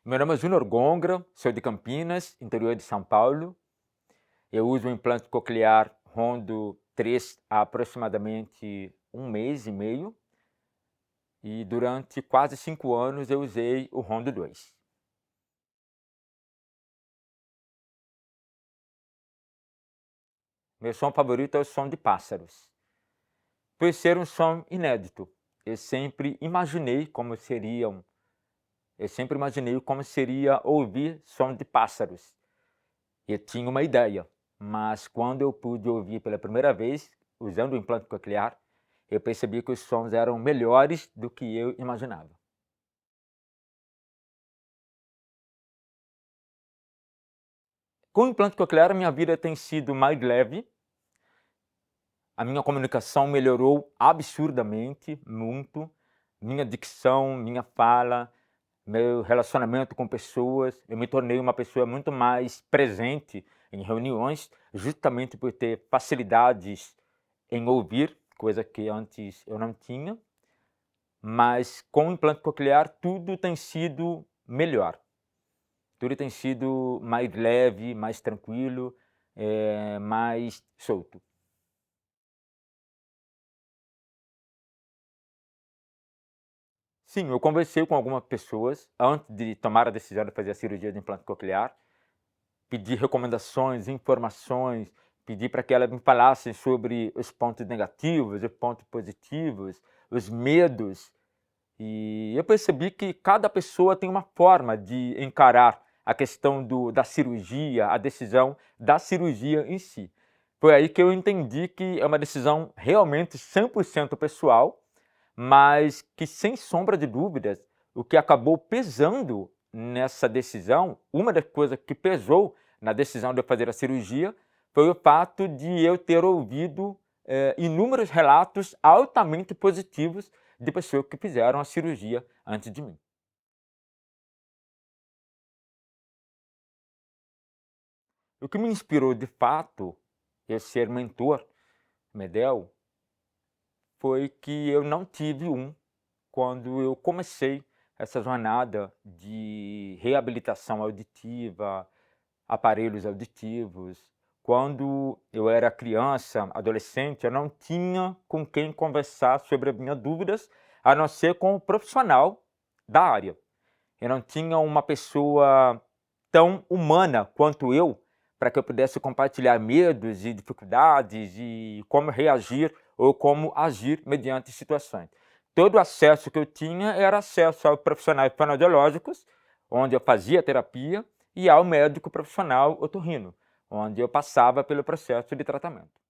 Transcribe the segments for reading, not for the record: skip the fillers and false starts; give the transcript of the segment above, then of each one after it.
Meu nome é Júnior Gongra, sou de Campinas, interior de São Paulo. Eu uso um implante coclear Rondo 3 há aproximadamente 1 mês e meio. E durante quase 5 anos eu usei o Rondo 2. Meu som favorito é o som de pássaros. Por ser um som inédito, eu sempre imaginei como seria ouvir som de pássaros. Eu tinha uma ideia, mas quando eu pude ouvir pela primeira vez, usando o implante coclear, eu percebi que os sons eram melhores do que eu imaginava. Com o implante coclear, a minha vida tem sido mais leve, a minha comunicação melhorou absurdamente, muito, minha dicção, minha fala, meu relacionamento com pessoas, eu me tornei uma pessoa muito mais presente em reuniões, justamente por ter facilidades em ouvir, coisa que antes eu não tinha, mas com o implante coclear tudo tem sido melhor. Tudo tem sido mais leve, mais tranquilo, mais solto. Sim, eu conversei com algumas pessoas antes de tomar a decisão de fazer a cirurgia de implante coclear, pedi recomendações, informações, pedi para que elas me falassem sobre os pontos negativos, os pontos positivos, os medos. E eu percebi que cada pessoa tem uma forma de encarar a questão da cirurgia, a decisão da cirurgia em si. Foi aí que eu entendi que é uma decisão realmente 100% pessoal, mas que, sem sombra de dúvidas, o que acabou pesando nessa decisão, uma das coisas que pesou na decisão de eu fazer a cirurgia, foi o fato de eu ter ouvido inúmeros relatos altamente positivos de pessoas que fizeram a cirurgia antes de mim. O que me inspirou de fato a ser mentor Medel foi que eu não tive quando eu comecei essa jornada de reabilitação auditiva, aparelhos auditivos. Quando eu era criança, adolescente, eu não tinha com quem conversar sobre as minhas dúvidas, a não ser com o profissional da área. Eu não tinha uma pessoa tão humana quanto eu para que eu pudesse compartilhar medos e dificuldades e como reagir ou como agir mediante situações. Todo o acesso que eu tinha era acesso aos profissionais fonoaudiológicos, onde eu fazia terapia, e ao médico profissional otorrino, onde eu passava pelo processo de tratamento.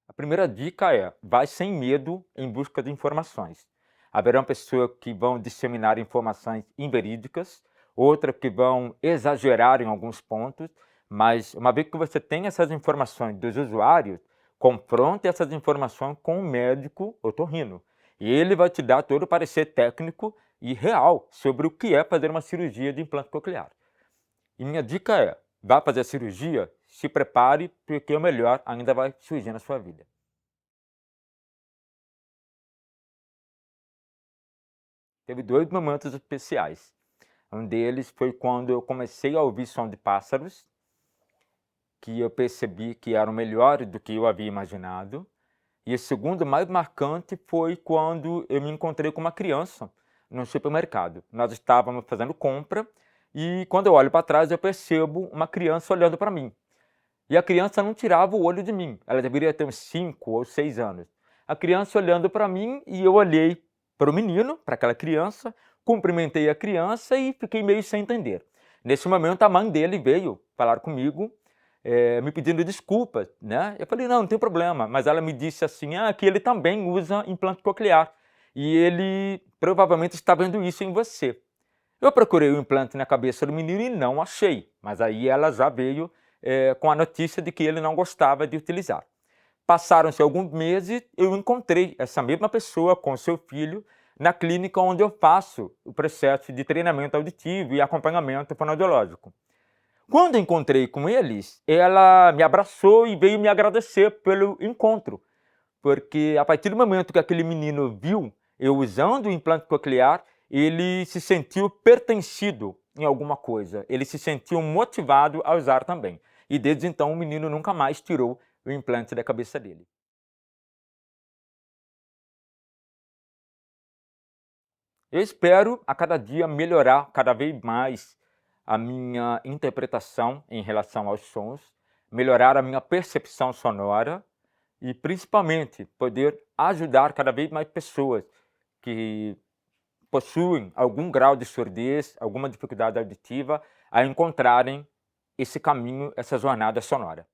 A primeira dica é: vai sem medo em busca de informações. Haverão pessoas que vão disseminar informações inverídicas, outras que vão exagerar em alguns pontos, mas uma vez que você tem essas informações dos usuários, confronte essas informações com o médico otorrino. E ele vai te dar todo o parecer técnico e real sobre o que é fazer uma cirurgia de implante coclear. E minha dica é: vá fazer a cirurgia, se prepare, porque o melhor ainda vai surgir na sua vida. Teve 2 momentos especiais. Um deles foi quando eu comecei a ouvir som de pássaros, que eu percebi que eram melhores do que eu havia imaginado. E o segundo, mais marcante, foi quando eu me encontrei com uma criança no supermercado. Nós estávamos fazendo compra e, quando eu olho para trás, eu percebo uma criança olhando para mim. E a criança não tirava o olho de mim. Ela deveria ter uns 5 ou 6 anos. A criança olhando para mim e eu olhei para o menino, para aquela criança, cumprimentei a criança e fiquei meio sem entender. Nesse momento, a mãe dele veio falar comigo, me pedindo desculpas, né? Eu falei: não tem problema. Mas ela me disse assim, que ele também usa implante coclear e ele provavelmente está vendo isso em você. Eu procurei o implante na cabeça do menino e não achei, mas aí ela já veio com a notícia de que ele não gostava de utilizar. Passaram-se alguns meses, eu encontrei essa mesma pessoa com seu filho na clínica onde eu faço o processo de treinamento auditivo e acompanhamento fonoaudiológico. Quando encontrei com eles, ela me abraçou e veio me agradecer pelo encontro, porque a partir do momento que aquele menino viu eu usando o implante coclear, ele se sentiu pertencido em alguma coisa, ele se sentiu motivado a usar também. E desde então o menino nunca mais tirou o implante da cabeça dele. Eu espero a cada dia melhorar cada vez mais a minha interpretação em relação aos sons, melhorar a minha percepção sonora e principalmente poder ajudar cada vez mais pessoas que possuem algum grau de surdez, alguma dificuldade auditiva, a encontrarem esse caminho, essa jornada sonora.